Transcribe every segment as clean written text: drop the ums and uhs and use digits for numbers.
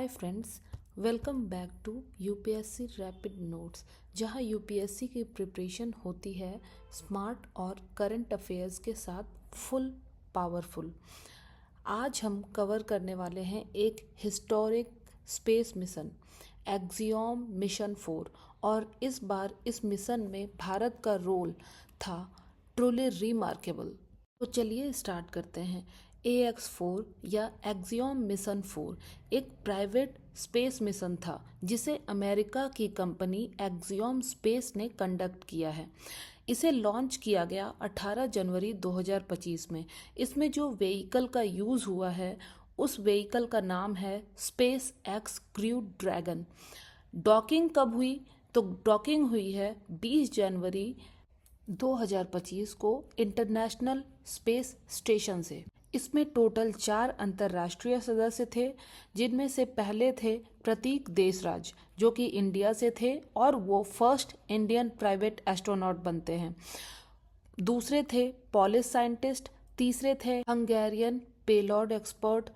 Hi friends, welcome back to UPSC rapid notes, जहां UPSC की preparation होती है स्मार्ट और करंट अफेयर्स के साथ फुल पावरफुल। आज हम कवर करने वाले हैं एक historic space mission axiom mission 4 और इस बार इस मिशन में भारत का रोल था ट्रूली रिमार्केबल। तो चलिए स्टार्ट करते हैं। AX4 या एक्सियोम मिशन 4 एक प्राइवेट स्पेस मिशन था जिसे अमेरिका की कंपनी एक्सियोम स्पेस ने कंडक्ट किया है। इसे लॉन्च किया गया 18 जनवरी 2025 में। इसमें जो व्हीकल का यूज़ हुआ है उस व्हीकल का नाम है space x crew dragon. Docking कब हुई? तो डॉकिंग हुई है 20 जनवरी 2025 को इंटरनेशनल स्पेस स्टेशन से। इसमें टोटल 4 अंतर्राष्ट्रीय सदस्य थे, जिनमें से पहले थे प्रतीक देशराज जो कि इंडिया से थे और वो फर्स्ट इंडियन प्राइवेट एस्ट्रोनॉट बनते हैं। दूसरे थे पोलिश साइंटिस्ट, तीसरे थे हंगेरियन पेलोड एक्सपर्ट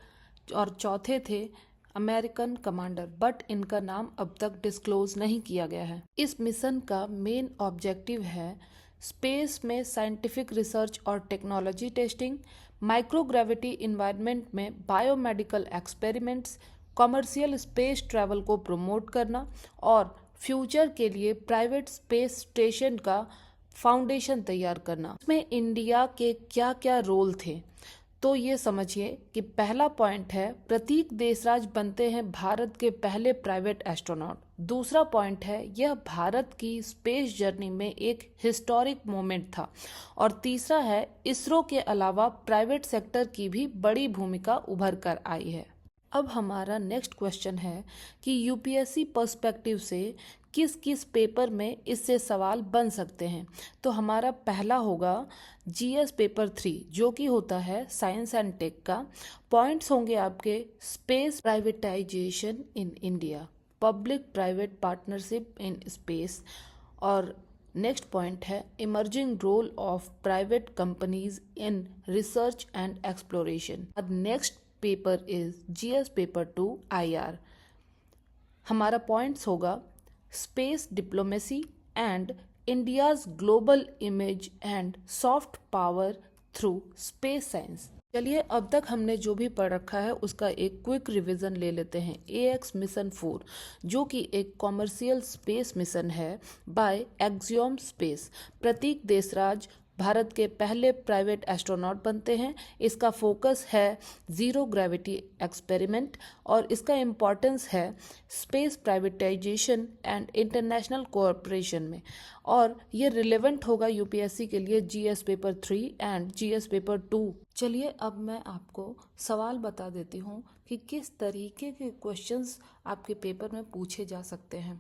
और चौथे थे अमेरिकन कमांडर, बट इनका नाम अब तक डिस्क्लोज नहीं किया गया है। इस मिशन का मेन ऑब्जेक्टिव है स्पेस में साइंटिफिक रिसर्च और टेक्नोलॉजी टेस्टिंग, माइक्रोग्रेविटी इन्वायरमेंट में biomedical experiments, commercial space travel को प्रमोट करना और फ्यूचर के लिए प्राइवेट स्पेस स्टेशन का फाउंडेशन तैयार करना। इसमें इंडिया के क्या क्या रोल थे तो ये समझिए कि पहला पॉइंट है प्रतीक देशराज बनते हैं भारत के पहले प्राइवेट एस्ट्रोनॉट। दूसरा पॉइंट है यह भारत की स्पेस जर्नी में एक हिस्टोरिक मोमेंट था। और तीसरा है इसरो के अलावा प्राइवेट सेक्टर की भी बड़ी भूमिका उभर कर आई है। अब हमारा नेक्स्ट क्वेश्चन है कि यूपीएससी पर्सपेक्टिव से किस किस पेपर में इससे सवाल बन सकते हैं। तो हमारा पहला होगा जीएस पेपर 3 जो कि होता है साइंस एंड टेक का। पॉइंट्स होंगे आपके space privatisation in India, public private partnership in space, और नेक्स्ट पॉइंट है emerging role of private companies in research and exploration. और next paper is GS paper 2 IR। हमारा पॉइंट्स होगा space diplomacy and India's global image and soft power through space science. चलिए अब तक हमने जो भी पढ़ रखा है उसका एक क्विक रिवीजन ले लेते हैं। AX मिशन 4 जो कि एक कॉमर्शियल स्पेस मिशन है बाय एक्सियोम स्पेस। प्रतीक देशराज भारत के पहले प्राइवेट एस्ट्रोनॉट बनते हैं। इसका फोकस है ज़ीरो ग्रेविटी एक्सपेरिमेंट और इसका इम्पॉर्टेंस है space privatisation and international cooperation में। और ये रिलेवेंट होगा यूपीएससी के लिए GS paper 3 and GS paper 2। चलिए अब मैं आपको सवाल बता देती हूँ कि किस तरीके के क्वेश्चंस आपके पेपर में पूछे जा सकते हैं।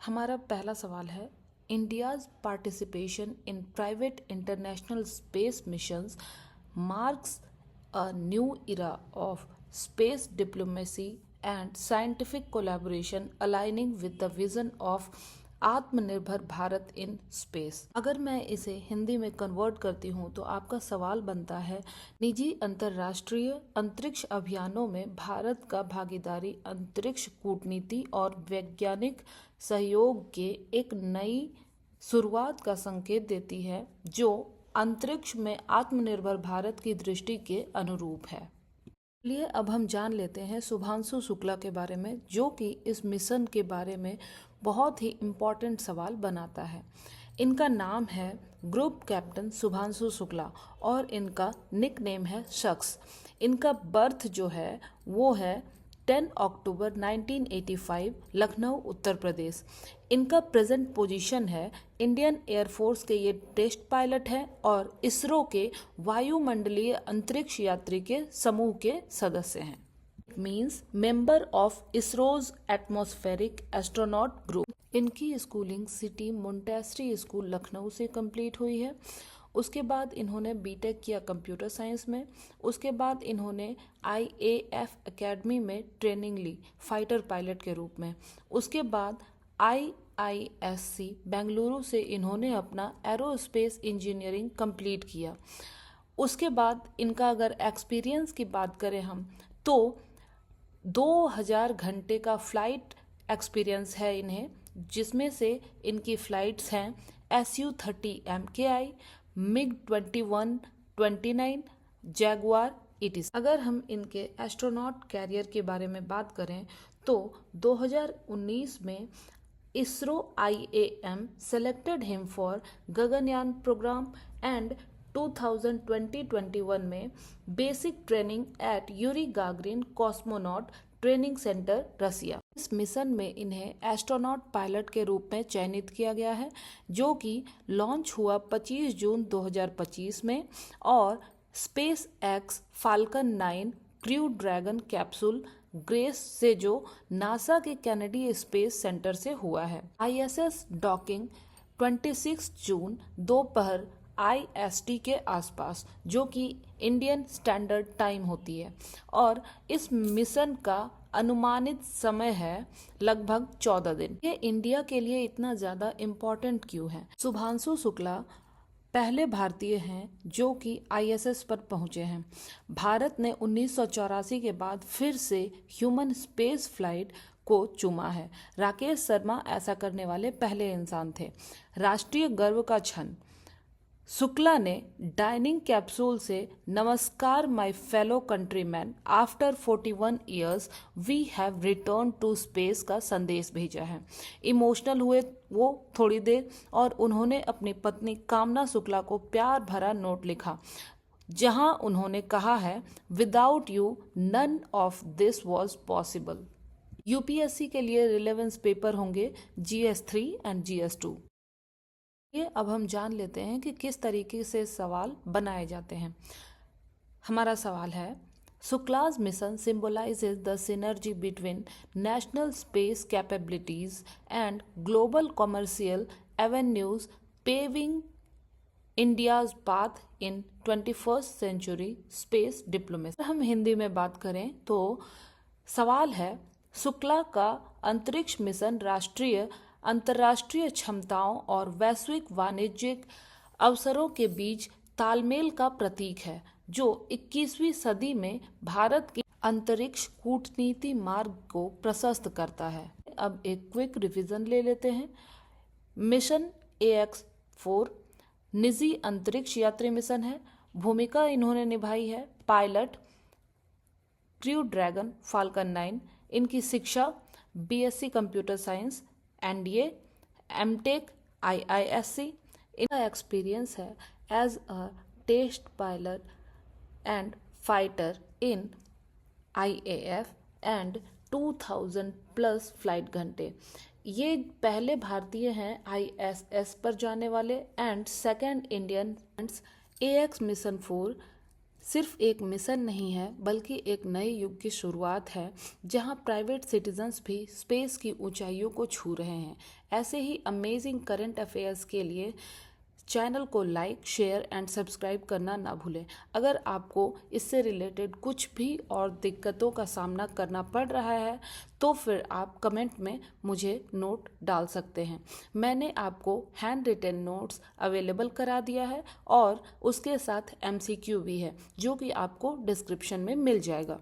हमारा पहला सवाल है India's participation in private international space missions marks a new era of space diplomacy and scientific collaboration aligning with the vision of आत्मनिर्भर भारत इन स्पेस। अगर मैं इसे हिंदी में कन्वर्ट करती हूँ तो आपका सवाल बनता है निजी अंतर्राष्ट्रीय अंतरिक्ष अभियानों में भारत का भागीदारी अंतरिक्ष कूटनीति और वैज्ञानिक सहयोग के एक नई शुरुआत का संकेत देती है जो अंतरिक्ष में आत्मनिर्भर भारत की दृष्टि के अनुरूप है। चलिए अब हम जान लेते हैं शुभांशु शुक्ला के बारे में जो कि इस मिशन के बारे में बहुत ही इम्पोर्टेंट सवाल बनाता है। इनका नाम है ग्रुप कैप्टन शुभांशु शुक्ला और इनका निक नेम है शख्स। इनका बर्थ जो है वो है 10 अक्टूबर 1985 लखनऊ उत्तर प्रदेश। इनका प्रेजेंट पोजीशन है इंडियन एयरफोर्स के ये टेस्ट पायलट हैं और इसरो के वायुमंडलीय अंतरिक्ष यात्री के समूह के सदस्य हैं। It means member of ISRO's atmospheric astronaut group. इनकी schooling city Montessori school Lucknow से कंप्लीट हुई है। उसके बाद इन्होंने बीटेक किया कंप्यूटर साइंस में। उसके बाद इन्होंने IAF एकेडमी में ट्रेनिंग ली फाइटर पायलट के रूप में। उसके बाद IISc बेंगलुरु से इन्होंने अपना एरोस्पेस इंजीनियरिंग कंप्लीट किया। उसके बाद इनका अगर एक्सपीरियंस की बात करें हम तो 2000 घंटे का फ्लाइट एक्सपीरियंस है इन्हें, जिसमें से इनकी फ़्लाइट्स हैं SU-30 MKI, MiG-21, 29, Jaguar ETC। अगर हम इनके एस्ट्रोनॉट कैरियर के बारे में बात करें तो 2019 में ISRO IAM selected him for Gaganyaan programme and 2020-21 में basic training at Yuri Gagarin cosmonaut training centre Russia. इस मिशन में इन्हें एस्ट्रोनॉट पायलट के रूप में चयनित किया गया है, जो कि लॉन्च हुआ 25 जून 2025 में और space x falcon 9 crew dragon capsule grace से जो नासा के कैनेडी स्पेस सेंटर से हुआ है। ISS डॉकिंग 26 जून दोपहर IST के आसपास, जो कि इंडियन स्टैंडर्ड टाइम होती है, और इस मिशन का अनुमानित समय है लगभग 14 दिन। ये इंडिया के लिए इतना ज़्यादा इम्पोर्टेंट क्यों है? शुभांशु शुक्ला पहले भारतीय हैं जो कि ISS पर पहुंचे हैं। भारत ने 1984 के बाद फिर से ह्यूमन स्पेस फ्लाइट को चुमा है। राकेश शर्मा ऐसा करने वाले पहले इंसान थे। राष्ट्रीय गर्व का क्षण, शुक्ला ने डाइनिंग कैप्सूल से नमस्कार my fellow countryman, after 41 years we have return to space का संदेश भेजा है। इमोशनल हुए वो थोड़ी देर और उन्होंने अपनी पत्नी कामना शुक्ला को प्यार भरा नोट लिखा, जहां उन्होंने कहा है, without you none of this was possible. UPSC के लिए रिलेवेंस पेपर होंगे GS3 एंड GS2। ये अब हम जान लेते हैं कि किस तरीके से सवाल बनाए जाते हैं। हमारा सवाल है, शुक्ला's mission symbolizes the synergy between national space capabilities and global commercial avenues, paving India's path in 21st century space diplomacy। हम हिंदी में बात करें तो सवाल है, शुक्ला का अंतरिक्ष मिशन राष्ट्रीय अंतर्राष्ट्रीय क्षमताओं और वैश्विक वाणिज्यिक अवसरों के बीच तालमेल का प्रतीक है, जो 21वीं सदी में भारत की अंतरिक्ष कूटनीति मार्ग को प्रशस्त करता है। अब एक क्विक रिवीजन ले लेते हैं। मिशन AX-4 निजी अंतरिक्ष यात्री मिशन है। भूमिका इन्होंने निभाई है पायलट, क्रू ड्रैगन फाल्कन 9। इनकी शिक्षा BSc computer science, NDA, MTech, IISc। इनका एक्सपीरियंस है as a test pilot and fighter in IAF and 2000+ flight घंटे। ये पहले भारतीय हैं ISS पर जाने वाले and second Indian. AX mission 4 सिर्फ एक मिशन नहीं है, बल्कि एक नए युग की शुरुआत है, जहां प्राइवेट सिटीजन्स भी स्पेस की ऊंचाइयों को छू रहे हैं। ऐसे ही अमेजिंग करंट अफेयर्स के लिए चैनल को लाइक, शेयर एंड सब्सक्राइब करना ना भूलें। अगर आपको इससे रिलेटेड कुछ भी और दिक्कतों का सामना करना पड़ रहा है तो फिर आप कमेंट में मुझे नोट डाल सकते हैं। मैंने आपको हैंड रिटन नोट्स अवेलेबल करा दिया है और उसके साथ MCQ भी है, जो कि आपको डिस्क्रिप्शन में मिल जाएगा।